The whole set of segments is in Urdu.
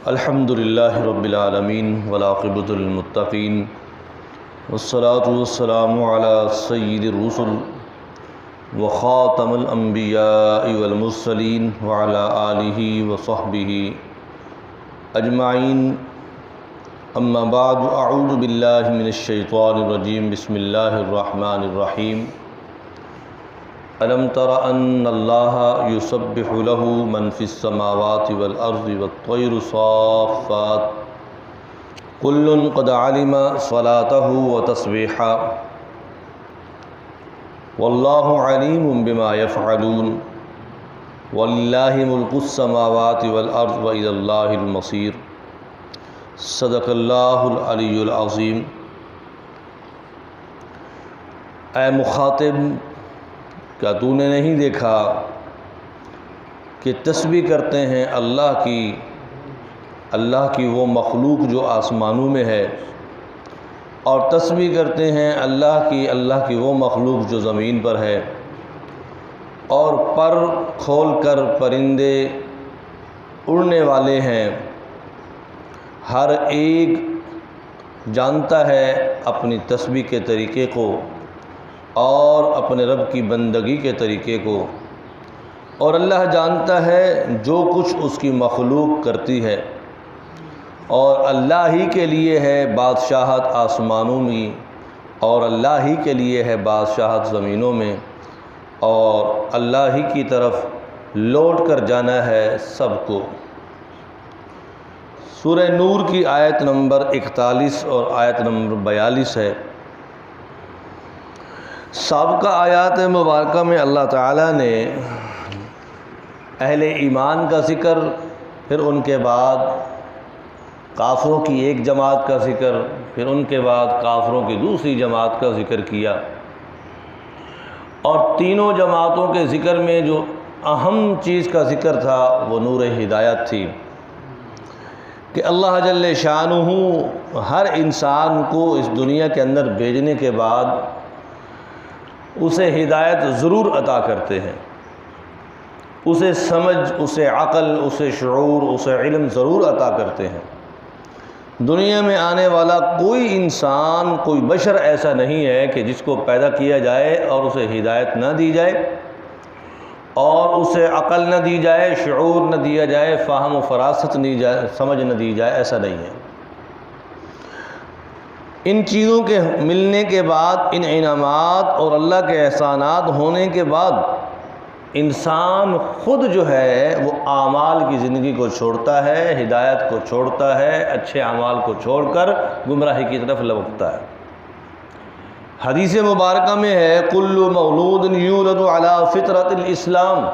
الحمد للہ رب العالمین والعاقبۃ للمتقین والصلاة والسلام علی سید الرسل وخاتم الانبیاء والمرسلین وعلی آلہ وصحبہ اجمعین، اما بعد، اعوذ باللہ من الشیطان الرجیم، بسم اللہ الرحمن الرحیم۔ ألم تر أن الله يسبح له من في السماوات والأرض والطير صافات كل قد علم صلاته وتسبيحه والله عليم بما يفعلون ولله ملك السماوات والأرض وإلى الله المصير۔ صدق اللہ العلی العظیم۔ اے مخاطب، کیا تو نے نہیں دیکھا کہ تسبیح کرتے ہیں اللہ کی وہ مخلوق جو آسمانوں میں ہے، اور تسبیح کرتے ہیں اللہ کی وہ مخلوق جو زمین پر ہے، اور پر کھول کر پرندے اڑنے والے ہیں۔ ہر ایک جانتا ہے اپنی تسبیح کے طریقے کو اور اپنے رب کی بندگی کے طریقے کو، اور اللہ جانتا ہے جو کچھ اس کی مخلوق کرتی ہے، اور اللہ ہی کے لیے ہے بادشاہت آسمانوں میں، اور اللہ ہی کے لیے ہے بادشاہت زمینوں میں، اور اللہ ہی کی طرف لوٹ کر جانا ہے سب کو۔ سورہ نور کی آیت نمبر 41 اور آیت نمبر 42 ہے۔ سابقہ آیات مبارکہ میں اللہ تعالیٰ نے اہل ایمان کا ذکر، پھر ان کے بعد کافروں کی ایک جماعت کا ذکر، پھر ان کے بعد کافروں کی دوسری جماعت کا ذکر کیا، اور تینوں جماعتوں کے ذکر میں جو اہم چیز کا ذکر تھا وہ نور ہدایت تھی، کہ اللہ جل شانہ ہر انسان کو اس دنیا کے اندر بھیجنے کے بعد اسے ہدایت ضرور عطا کرتے ہیں، اسے سمجھ، اسے عقل، اسے شعور، اسے علم ضرور عطا کرتے ہیں۔ دنیا میں آنے والا کوئی انسان، کوئی بشر ایسا نہیں ہے کہ جس کو پیدا کیا جائے اور اسے ہدایت نہ دی جائے، اور اسے عقل نہ دی جائے، شعور نہ دیا جائے، فہم و فراست نہیں جائے، سمجھ نہ دی جائے، ایسا نہیں ہے۔ ان چیزوں کے ملنے کے بعد، ان انعامات اور اللہ کے احسانات ہونے کے بعد، انسان خود جو ہے وہ اعمال کی زندگی کو چھوڑتا ہے، ہدایت کو چھوڑتا ہے، اچھے اعمال کو چھوڑ کر گمراہی کی طرف لپکتا ہے۔ حدیث مبارکہ میں ہے کل مولود یولد علی فطرۃ الاسلام،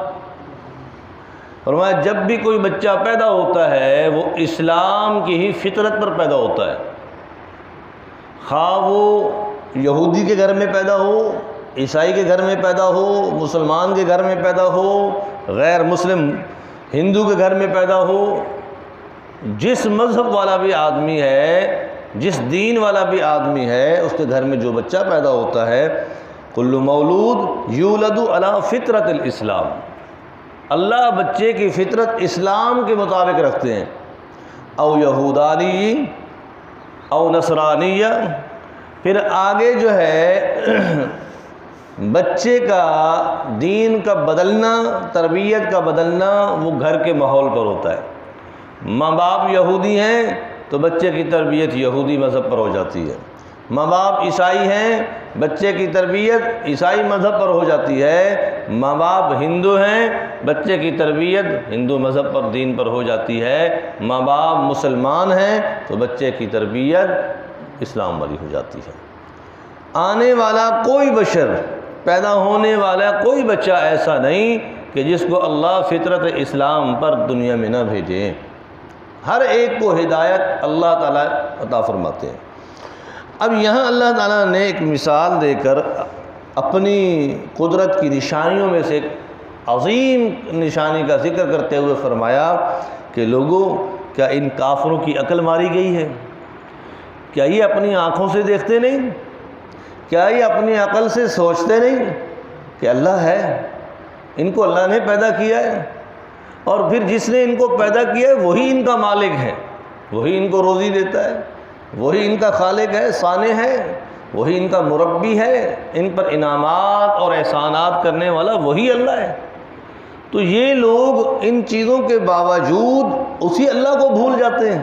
فرمایا جب بھی کوئی بچہ پیدا ہوتا ہے وہ اسلام کی ہی فطرت پر پیدا ہوتا ہے، خواہ وہ یہودی کے گھر میں پیدا ہو، عیسائی کے گھر میں پیدا ہو، مسلمان کے گھر میں پیدا ہو، غیر مسلم ہندو کے گھر میں پیدا ہو، جس مذہب والا بھی آدمی ہے، جس دین والا بھی آدمی ہے، اس کے گھر میں جو بچہ پیدا ہوتا ہے، کل مولود یولد علی فطرۃ الاسلام، اللہ بچے کی فطرت اسلام کے مطابق رکھتے ہیں، او یہودانی او نصرانیہ۔ پھر آگے جو ہے بچے کا دین کا بدلنا، تربیت کا بدلنا، وہ گھر کے ماحول پر ہوتا ہے۔ ماں باپ یہودی ہیں تو بچے کی تربیت یہودی مذہب پر ہو جاتی ہے، ماں باپ عیسائی ہیں، بچے کی تربیت عیسائی مذہب پر ہو جاتی ہے، ماں باپ ہندو ہیں، بچے کی تربیت ہندو مذہب پر، دین پر ہو جاتی ہے، ماں باپ مسلمان ہیں تو بچے کی تربیت اسلام والی ہو جاتی ہے۔ آنے والا کوئی بشر، پیدا ہونے والا کوئی بچہ ایسا نہیں کہ جس کو اللہ فطرت اسلام پر دنیا میں نہ بھیجے، ہر ایک کو ہدایت اللہ تعالیٰ عطا فرماتے ہیں۔ اب یہاں اللہ تعالیٰ نے ایک مثال دے کر اپنی قدرت کی نشانیوں میں سے ایک عظیم نشانی کا ذکر کرتے ہوئے فرمایا کہ لوگوں، کیا ان کافروں کی عقل ماری گئی ہے؟ کیا یہ اپنی آنکھوں سے دیکھتے نہیں؟ کیا یہ اپنی عقل سے سوچتے نہیں کہ اللہ ہے، ان کو اللہ نے پیدا کیا ہے، اور پھر جس نے ان کو پیدا کیا ہے وہی ان کا مالک ہے، وہی ان کو روزی دیتا ہے، وہی ان کا خالق ہے، صانع ہے، وہی ان کا مربی ہے، ان پر انعامات اور احسانات کرنے والا وہی اللہ ہے۔ تو یہ لوگ ان چیزوں کے باوجود اسی اللہ کو بھول جاتے ہیں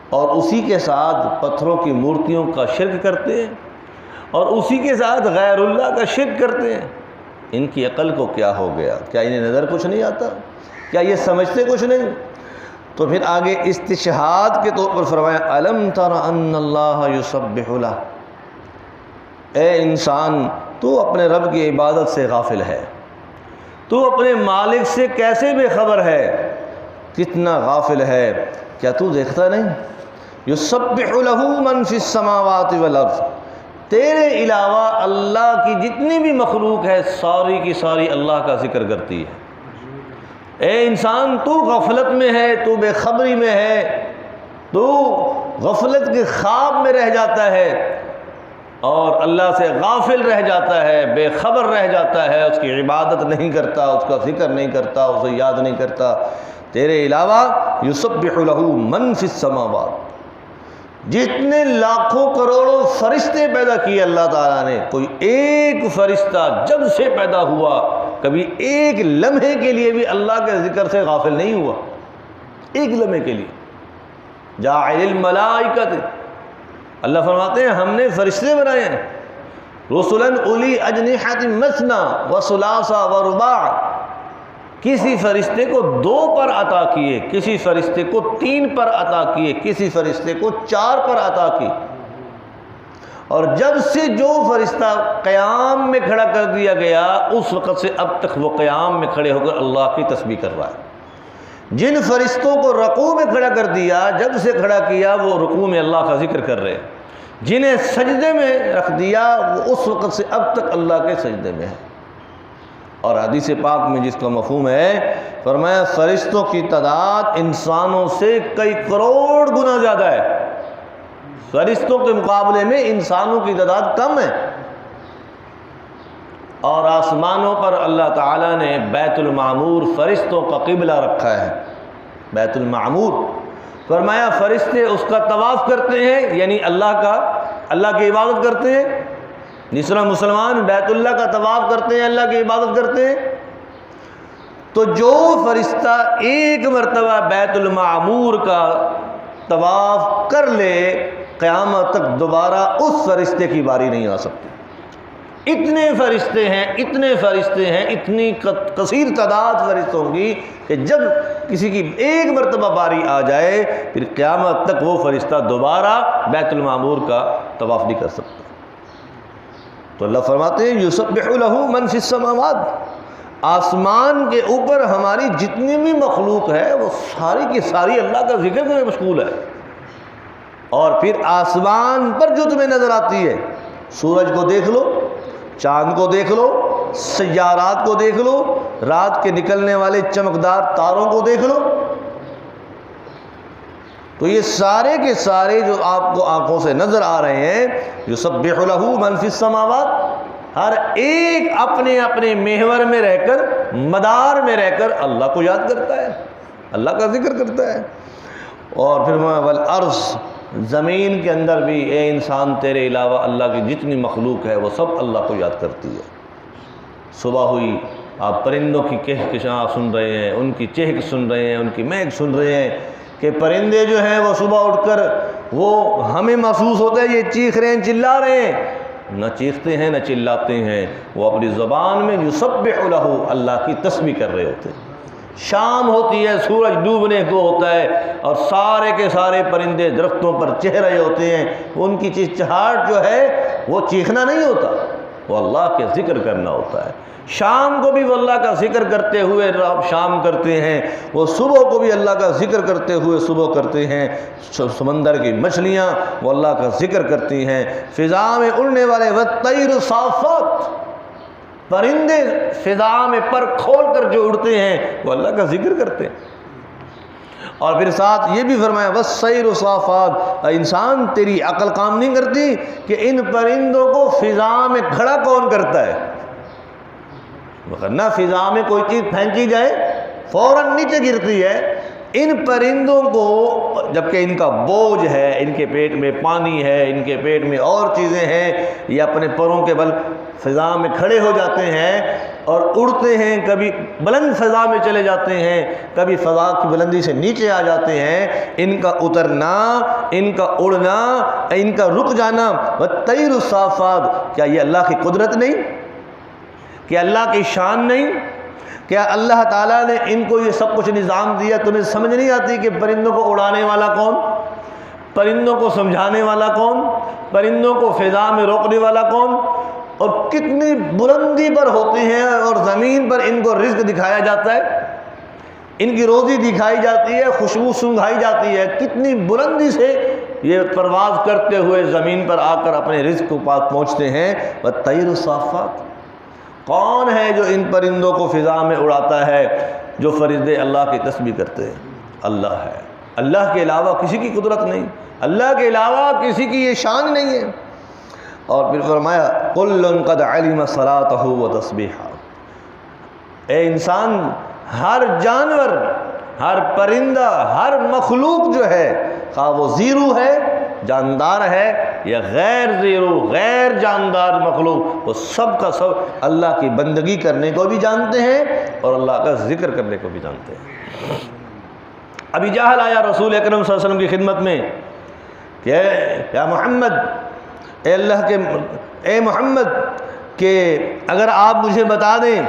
اور اسی کے ساتھ پتھروں کی مورتیوں کا شرک کرتے ہیں اور اسی کے ساتھ غیر اللہ کا شرک کرتے ہیں۔ ان کی عقل کو کیا ہو گیا؟ کیا انہیں نظر کچھ نہیں آتا؟ کیا یہ سمجھتے کچھ نہیں؟ تو پھر آگے استشہاد کے طور پر فرمایا الم تر ان اللہ یسبح لہ، اے انسان تو اپنے رب کی عبادت سے غافل ہے، تو اپنے مالک سے کیسے بے خبر ہے، کتنا غافل ہے، کیا تو دیکھتا نہیں؟ یسبح لہ من فی السماوات والارض، تیرے علاوہ اللہ کی جتنی بھی مخلوق ہے ساری کی ساری اللہ کا ذکر کرتی ہے۔ اے انسان تو غفلت میں ہے، تو بے خبری میں ہے، تو غفلت کے خواب میں رہ جاتا ہے اور اللہ سے غافل رہ جاتا ہے، بے خبر رہ جاتا ہے، اس کی عبادت نہیں کرتا، اس کا ذکر نہیں کرتا، اسے یاد نہیں کرتا۔ تیرے علاوہ یسبح لہ من فی السماوات، جتنے لاکھوں کروڑوں فرشتے پیدا کیے اللہ تعالیٰ نے، کوئی ایک فرشتہ جب سے پیدا ہوا کبھی ایک لمحے کے لیے بھی اللہ کے ذکر سے غافل نہیں ہوا، ایک لمحے کے لیے۔ جاعل الملائکۃ، اللہ فرماتے ہیں ہم نے فرشتے بنائے ہیں، رسلاً اولی اجنحۃ مثنی وثلاث ورباع، کسی فرشتے کو 2 پر عطا کیے، کسی فرشتے کو 3 پر عطا کیے، کسی فرشتے کو 4 پر عطا کی، اور جب سے جو فرشتہ قیام میں کھڑا کر دیا گیا اس وقت سے اب تک وہ قیام میں کھڑے ہو کر اللہ کی تسبیح کر رہا ہے۔ جن فرشتوں کو رکوع میں کھڑا کر دیا، جب سے کھڑا کیا وہ رکوع میں اللہ کا ذکر کر رہے ہیں، جنہیں سجدے میں رکھ دیا وہ اس وقت سے اب تک اللہ کے سجدے میں ہے۔ اور حدیث پاک میں جس کا مفہوم ہے، فرمایا فرشتوں کی تعداد انسانوں سے کئی کروڑ گنا زیادہ ہے، فرشتوں کے مقابلے میں انسانوں کی تعداد کم ہے۔ اور آسمانوں پر اللہ تعالیٰ نے بیت المعمور فرشتوں کا قبلہ رکھا ہے، بیت المعمور، فرمایا فرشتے اس کا طواف کرتے ہیں، یعنی اللہ کی عبادت کرتے ہیں، جس طرح مسلمان بیت اللہ کا طواف کرتے ہیں، اللہ کی عبادت کرتے ہیں۔ تو جو فرشتہ ایک مرتبہ بیت المعمور کا طواف کر لے قیامت تک دوبارہ اس فرشتے کی باری نہیں آ سکتی۔ اتنے فرشتے ہیں، اتنے فرشتے ہیں، اتنی کثیر تعداد فرشتوں کی کہ جب کسی کی ایک مرتبہ باری آ جائے پھر قیامت تک وہ فرشتہ دوبارہ بیت المعمور کا طواف نہیں کر سکتا۔ تو اللہ فرماتے ہیں یسبح لہ من فی السماوات، آسمان کے اوپر ہماری جتنی بھی مخلوق ہے وہ ساری کی ساری اللہ کا ذکر میں مشغول ہے۔ اور پھر آسمان پر جو تمہیں نظر آتی ہے، سورج کو دیکھ لو، چاند کو دیکھ لو، سیارات کو دیکھ لو، رات کے نکلنے والے چمکدار تاروں کو دیکھ لو، تو یہ سارے کے سارے جو آپ کو آنکھوں سے نظر آ رہے ہیں، یسبح لہ من فی السماوات، ہر ایک اپنے اپنے محور میں رہ کر، مدار میں رہ کر اللہ کو یاد کرتا ہے، اللہ کا ذکر کرتا ہے۔ اور پھر والارض، زمین کے اندر بھی اے انسان تیرے علاوہ اللہ کی جتنی مخلوق ہے وہ سب اللہ کو یاد کرتی ہے۔ صبح ہوئی آپ پرندوں کی کہکشاں سن رہے ہیں، ان کی چہک سن رہے ہیں، ان کی مہک سن رہے ہیں کہ پرندے جو ہیں وہ صبح اٹھ کر وہ ہمیں محسوس ہوتا ہے یہ چیخ رہے ہیں، چلا رہے ہیں، نہ چیختے ہیں نہ چلاتے ہیں، وہ اپنی زبان میں یسبح لہ اللہ کی تسبیح کر رہے ہوتے ہیں۔ شام ہوتی ہے، سورج ڈوبنے کو ہوتا ہے اور سارے کے سارے پرندے درختوں پر چہہ رہے ہوتے ہیں، ان کی چہچہاٹ جو ہے وہ چیخنا نہیں ہوتا، وہ اللہ کے ذکر کرنا ہوتا ہے۔ شام کو بھی وہ اللہ کا ذکر کرتے ہوئے شام کرتے ہیں، وہ صبح کو بھی اللہ کا ذکر کرتے ہوئے صبح کرتے ہیں۔ سمندر کی مچھلیاں وہ اللہ کا ذکر کرتی ہیں، فضا میں اڑنے والے والطیر صافات، پرندے فضا میں پر کھول کر جو اڑتے ہیں وہ اللہ کا ذکر کرتے ہیں۔ اور پھر ساتھ یہ بھی فرمایا والسیر صافات، انسان تیری عقل کام نہیں کرتی کہ ان پرندوں کو فضا میں کھڑا کون کرتا ہے؟ ورنہ فضا میں کوئی چیز پھینکی جائے فوراً نیچے گرتی ہے۔ ان پرندوں کو جبکہ ان کا بوجھ ہے، ان کے پیٹ میں پانی ہے، ان کے پیٹ میں اور چیزیں ہیں، یہ اپنے پروں کے بل فضا میں کھڑے ہو جاتے ہیں اور اڑتے ہیں، کبھی بلند فضا میں چلے جاتے ہیں، کبھی فضا کی بلندی سے نیچے آ جاتے ہیں۔ ان کا اترنا، ان کا اڑنا، ان کا رک جانا، والطیر الصافات، کیا یہ اللہ کی قدرت نہیں؟ کیا اللہ کی شان نہیں؟ کیا اللہ تعالیٰ نے ان کو یہ سب کچھ نظام دیا؟ تمہیں سمجھ نہیں آتی کہ پرندوں کو اڑانے والا کون، پرندوں کو سمجھانے والا کون، پرندوں کو فضا میں روکنے والا کون، اور کتنی بلندی پر ہوتے ہیں، اور زمین پر ان کو رزق دکھایا جاتا ہے، ان کی روزی دکھائی جاتی ہے، خوشبو سنگھائی جاتی ہے، کتنی بلندی سے یہ پرواز کرتے ہوئے زمین پر آ کر اپنے رزق کے پاس پہنچتے ہیں۔ والطیر الصافات، کون ہے جو ان پرندوں کو فضا میں اڑاتا ہے؟ جو فرشتے اللہ کی تسبیح کرتے ہیں، اللہ ہے۔ اللہ کے علاوہ کسی کی قدرت نہیں، اللہ کے علاوہ کسی کی یہ شان نہیں ہے۔ اور پھر فرمایا کل قد علم صلاتہ و تسبیحہ، اے انسان، ہر جانور، ہر پرندہ، ہر مخلوق جو ہے، خواہ وہ زیرو ہے، جاندار ہے، یا غیر زیرو، غیر جاندار مخلوق، وہ سب کا سب اللہ کی بندگی کرنے کو بھی جانتے ہیں اور اللہ کا ذکر کرنے کو بھی جانتے ہیں۔ ابھی جہل آیا رسول اکرم صلی اللہ علیہ وسلم کی خدمت میں کہ یا محمد، اے اللہ کے اے محمد، کہ اگر آپ مجھے بتا دیں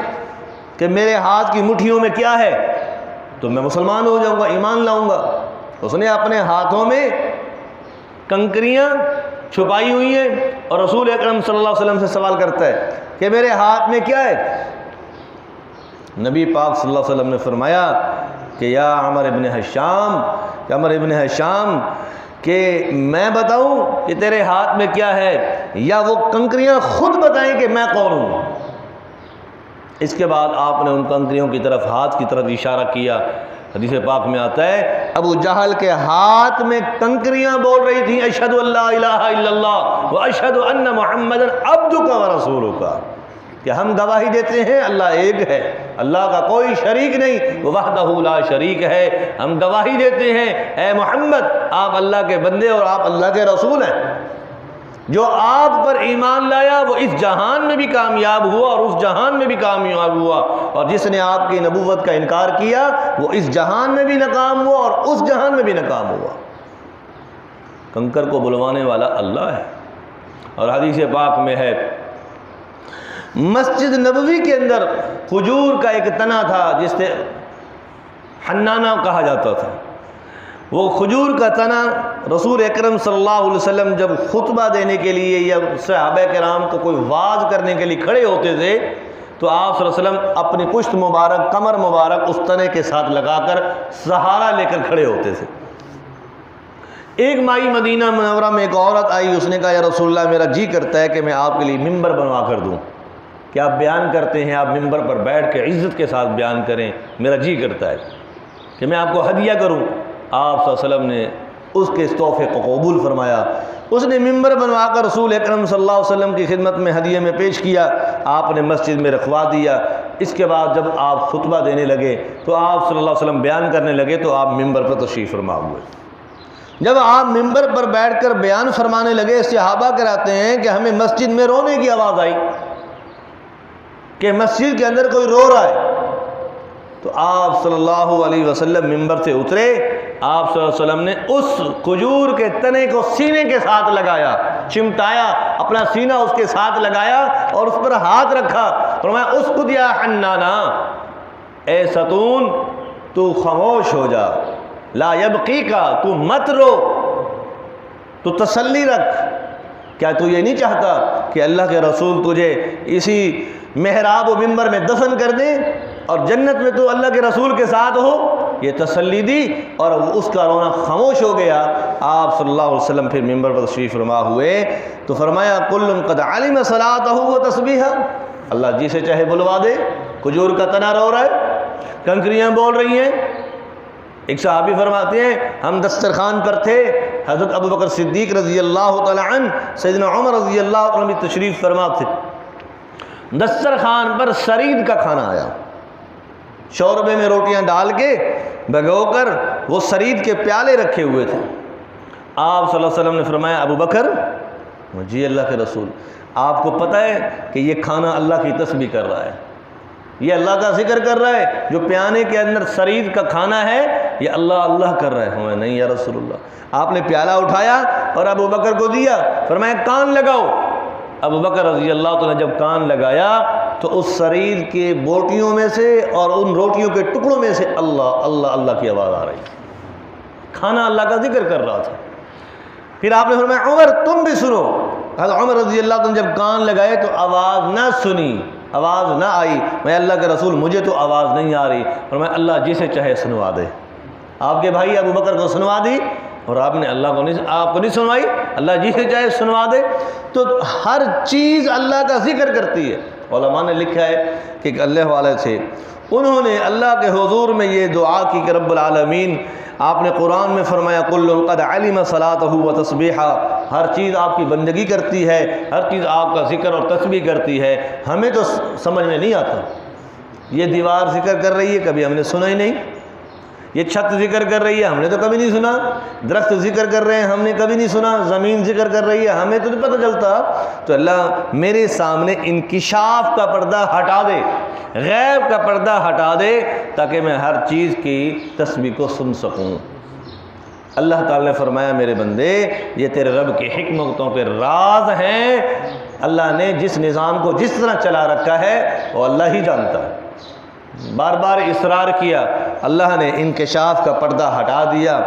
کہ میرے ہاتھ کی مٹھیوں میں کیا ہے تو میں مسلمان ہو جاؤں گا، ایمان لاؤں گا۔ اس نے اپنے ہاتھوں میں کنکریاں چھپائی ہوئی ہیں اور رسول اکرم صلی اللہ علیہ وسلم سے سوال کرتا ہے کہ میرے ہاتھ میں کیا ہے؟ نبی پاک صلی اللہ علیہ وسلم نے فرمایا کہ یا عمر ابن حشام، کہ عمر ابن حشام، کہ میں بتاؤں کہ تیرے ہاتھ میں کیا ہے، یا وہ کنکریاں خود بتائیں کہ میں کون ہوں؟ اس کے بعد آپ نے ان کنکریوں کی طرف، ہاتھ کی طرف اشارہ کیا۔ حدیث پاک میں آتا ہے ابو جہل کے ہاتھ میں کنکریاں بول رہی تھیں اشہد ان لا الہ الا اللہ واشہد ان محمدا عبدک ورسولک، کہ ہم گواہی دیتے ہیں اللہ ایک ہے، اللہ کا کوئی شریک نہیں، وحدہ لا شریک ہے۔ ہم گواہی دیتے ہیں اے محمد آپ اللہ کے بندے اور آپ اللہ کے رسول ہیں۔ جو آپ پر ایمان لایا وہ اس جہان میں بھی کامیاب ہوا اور اس جہان میں بھی کامیاب ہوا، اور جس نے آپ کی نبوت کا انکار کیا وہ اس جہان میں بھی ناکام ہوا اور اس جہان میں بھی ناکام ہوا۔ کنکر کو بلوانے والا اللہ ہے۔ اور حدیث پاک میں ہے مسجد نبوی کے اندر کھجور کا ایک تنا تھا جس سے حنانہ کہا جاتا تھا۔ وہ کھجور کا تنا رسول اکرم صلی اللہ علیہ وسلم جب خطبہ دینے کے لیے یا صحابہ کرام کو کوئی واعظ کرنے کے لیے کھڑے ہوتے تھے تو آپ صلی اللہ علیہ وسلم اپنی پشت مبارک، کمر مبارک اس تنے کے ساتھ لگا کر سہارا لے کر کھڑے ہوتے تھے۔ ایک مائی مدینہ منورہ میں ایک عورت آئی، اس نے کہا یا رسول اللہ میرا جی کرتا ہے کہ میں آپ کے لیے ممبر بنوا کر دوں، کہ آپ بیان کرتے ہیں، آپ ممبر پر بیٹھ کے عزت کے ساتھ بیان کریں، میرا جی کرتا ہے کہ میں آپ کو ہدیہ کروں۔ آپ صلی اللہ علیہ وسلم نے اس کے اس تحفے کو قبول فرمایا۔ اس نے ممبر بنوا کر رسول اکرم صلی اللہ علیہ وسلم کی خدمت میں ہدیے میں پیش کیا، آپ نے مسجد میں رکھوا دیا۔ اس کے بعد جب آپ خطبہ دینے لگے تو آپ صلی اللہ علیہ وسلم بیان کرنے لگے تو آپ ممبر پر تشریف فرما ہوئے۔ جب آپ ممبر پر بیٹھ کر بیان فرمانے لگے، صحابہ کراتے ہیں کہ ہمیں مسجد میں رونے کی آواز آئی، کہ مسجد کے اندر کوئی رو رہا ہے۔ تو آپ صلی اللہ علیہ وسلم ممبر سے اترے، آپ صلی اللہ علیہ وسلم نے اس کھجور کے تنے کو سینے کے ساتھ لگایا، چمٹایا، اپنا سینہ اس کے ساتھ لگایا اور اس پر ہاتھ رکھا، فرمایا اسکت یا حنانا، اے ستون تو خاموش ہو جا، لا یبقی کا، تو مت رو، تو تسلی رکھ۔ کیا تو یہ نہیں چاہتا کہ اللہ کے رسول تجھے اسی محراب و ممبر میں دفن کر دیں اور جنت میں تو اللہ کے رسول کے ساتھ ہو؟ یہ تسلی دی اور اس کا رونا خاموش ہو گیا۔ آپ صلی اللہ علیہ وسلم پھر ممبر پر تشریف فرما ہوئے تو فرمایا کل قد علم صلاتہ و تسبیحہ، اللہ جی سے چاہے بلوا دے، کھجور کا تنا رو رہا ہے، کنکریاں بول رہی ہیں۔ ایک صحابی فرماتے ہیں ہم دسترخوان پر تھے، حضرت ابو بکر صدیق رضی اللہ تعالی عنہ، سیدنا عمر رضی اللہ عنہ بھی تشریف فرما تھے۔ دسترخوان پر سرید کا کھانا آیا، شوربے میں روٹیاں ڈال کے بھگو کر وہ سرید کے پیالے رکھے ہوئے تھے۔ آپ صلی اللہ علیہ وسلم نے فرمایا ابو بکر، جی اللہ کے رسول، آپ کو پتہ ہے کہ یہ کھانا اللہ کی تسبیح کر رہا ہے، یہ اللہ کا ذکر کر رہا ہے، جو پیانے کے اندر سرید کا کھانا ہے یہ اللہ اللہ کر رہا ہے؟ ہمیں نہیں یا رسول اللہ۔ آپ نے پیالہ اٹھایا اور ابو بکر کو دیا، فرمایا کان لگاؤ۔ ابو بکر رضی اللہ تعالیٰ نے جب کان لگایا تو اس سرید کے بوٹیوں میں سے اور ان روٹیوں کے ٹکڑوں میں سے اللہ اللہ اللہ کی آواز آ رہی تھی، کھانا اللہ کا ذکر کر رہا تھا۔ پھر آپ نے فرمایا عمر تم بھی سنو۔ حضرت عمر رضی اللہ عنہ جب کان لگائے تو آواز نہ سنی، آواز نہ آئی۔ میں اللہ کے رسول مجھے تو آواز نہیں آ رہی، اور میں اللہ جسے چاہے سنوا دے۔ آپ کے بھائی ابو بکر کو سنوا دی اور آپ نے اللہ کو نہیں، آپ کو نہیں سنوائی، اللہ جسے چاہے سنوا دے۔ تو ہر چیز اللہ کا ذکر کرتی ہے۔ علماء نے لکھا ہے کہ ایک اللہ والے تھے، انہوں نے اللہ کے حضور میں یہ دعا کی کہ رب العالمین، آپ نے قرآن میں فرمایا کل قد علم صلاتہ و تسبیحہ، ہر چیز آپ کی بندگی کرتی ہے، ہر چیز آپ کا ذکر اور تسبیح کرتی ہے۔ ہمیں تو سمجھ میں نہیں آتا، یہ دیوار ذکر کر رہی ہے کبھی ہم نے سنا ہی نہیں، یہ چھت ذکر کر رہی ہے ہم نے تو کبھی نہیں سنا، درخت ذکر کر رہے ہیں ہم نے کبھی نہیں سنا، زمین ذکر کر رہی ہے ہمیں تو نہیں پتہ چلتا۔ تو اللہ میرے سامنے انکشاف کا پردہ ہٹا دے، غیب کا پردہ ہٹا دے، تاکہ میں ہر چیز کی تسبیح کو سن سکوں۔ اللہ تعالی نے فرمایا میرے بندے یہ تیرے رب کی حکمتوں کے راز ہیں، اللہ نے جس نظام کو جس طرح چلا رکھا ہے وہ اللہ ہی جانتا ہے۔ بار بار اصرار کیا، اللہ نے انکشاف کا پردہ ہٹا دیا۔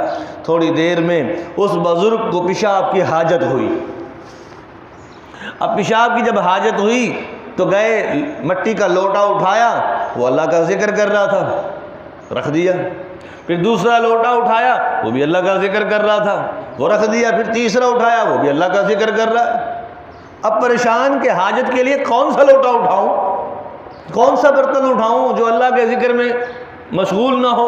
تھوڑی دیر میں اس بزرگ کو پیشاب کی حاجت ہوئی۔ اب پیشاب کی جب حاجت ہوئی تو گئے، مٹی کا لوٹا اٹھایا، وہ اللہ کا ذکر کر رہا تھا، رکھ دیا۔ پھر دوسرا لوٹا اٹھایا، وہ بھی اللہ کا ذکر کر رہا تھا، وہ رکھ دیا۔ پھر تیسرا اٹھایا، وہ بھی اللہ کا ذکر کر رہا ہے۔ اب پریشان کہ حاجت کے لیے کون سا لوٹا اٹھاؤں، کون سا برتن اٹھاؤں جو اللہ کے ذکر میں مشغول نہ ہو۔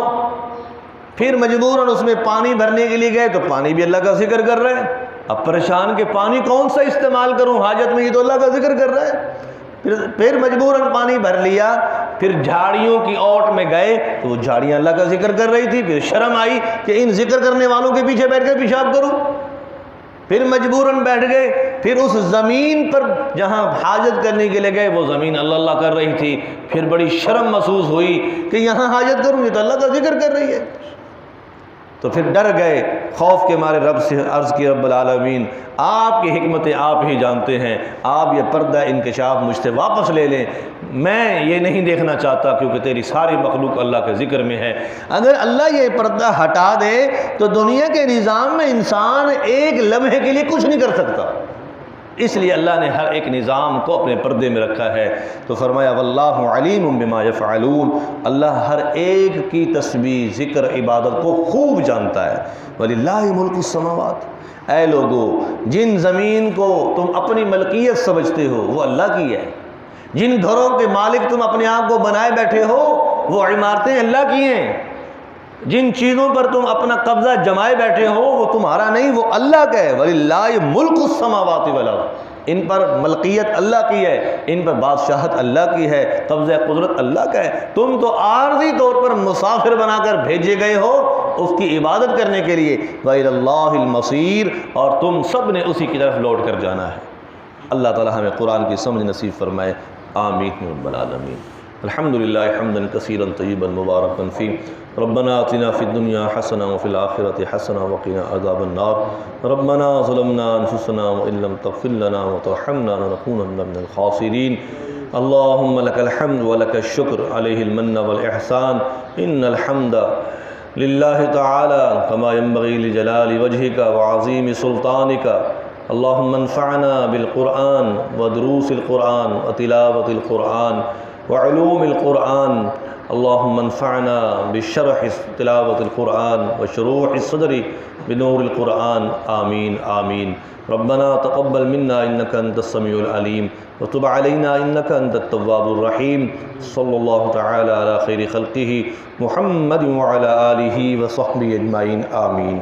پھر مجبوراً اس میں پانی بھرنے کے لیے گئے تو پانی بھی اللہ کا ذکر کر رہے ہیں۔ اب پریشان کہ پانی کون سا استعمال کروں حاجت میں، یہ تو اللہ کا ذکر کر رہا ہے۔ پھر مجبوراً پانی بھر لیا۔ پھر جھاڑیوں کی اوٹ میں گئے تو وہ جھاڑیاں اللہ کا ذکر کر رہی تھی۔ پھر شرم آئی کہ ان ذکر کرنے والوں کے پیچھے بیٹھ کر پیشاب کروں۔ پھر مجبوراً بیٹھ گئے۔ پھر اس زمین پر جہاں حاجت کرنے کے لیے گئے وہ زمین اللہ اللہ کر رہی تھی۔ پھر بڑی شرم محسوس ہوئی کہ یہاں حاجت کروں گی تو اللہ کا ذکر کر رہی ہے۔ تو پھر ڈر گئے، خوف کے مارے رب سے عرض کی رب العالمین آپ کی حکمتیں آپ ہی جانتے ہیں، آپ یہ پردہ انکشاف مجھ سے واپس لے لیں، میں یہ نہیں دیکھنا چاہتا کیونکہ تیری ساری مخلوق اللہ کے ذکر میں ہے۔ اگر اللہ یہ پردہ ہٹا دے تو دنیا کے نظام میں انسان ایک لمحے کے لیے کچھ نہیں کر سکتا، اس لیے اللہ نے ہر ایک نظام کو اپنے پردے میں رکھا ہے۔ تو فرمایا واللہ علیم بما یفعلون، اللہ ہر ایک کی تسبیح، ذکر، عبادت کو خوب جانتا ہے۔ وَلِلَّهِ مُلْكُ السَّمَاوَاتِ، اے لوگو جن زمین کو تم اپنی ملکیت سمجھتے ہو وہ اللہ کی ہے، جن گھروں کے مالک تم اپنے آپ کو بنائے بیٹھے ہو وہ عمارتیں اللہ کی ہیں، جن چیزوں پر تم اپنا قبضہ جمائے بیٹھے ہو وہ تمہارا نہیں، وہ اللہ کا ہے۔ وَلِلَّهِ مُلْكُ السَّمَاوَاتِ وَالْأَرْضِ، ان پر ملکیت اللہ کی ہے، ان پر بادشاہت اللہ کی ہے، قبضہ قدرت اللہ کا ہے۔ تم تو عارضی طور پر مسافر بنا کر بھیجے گئے ہو اس کی عبادت کرنے کے لیے۔ وَإِلَى اللَّهِ الْمَصِيرُ، اور تم سب نے اسی کی طرف لوٹ کر جانا ہے۔ اللہ تعالی ہمیں قرآن کی سمجھ نصیب فرمائے، آمین رب العالمین۔ الحمدللہ حمدا کثیرا طیبا مبارکا فیہ، ربنا آتنا فی الدنیا حسنہ وفی الآخرۃ حسنہ وقنا عذاب النار، ربنا ظلمنا انفسنا وان لم تغفر لنا وترحمنا لنکونن من الخاسرین۔ اللہم لک الحمد ولک الشکر علیہ المن والاحسان، ان الحمد للہ تعالی کما ينبغی لجلال وجہک وعظیم سلطانک۔ اللہم انفعنا بالقرآن ودروس القرآن وتلاوت القرآن وعلوم القرآن، اللہم انفعنا بشرح تلاوت القرآن وشروح الصدر بنور القرآن، آمین آمین۔ ربنا تقبل منا انك انت السميع العليم وتب علينا انك انت التواب الرحيم۔ صلی اللہ تعالی علی خیر خلقہ محمد وعلى آلہ وصحبہ اجمعین، آمین۔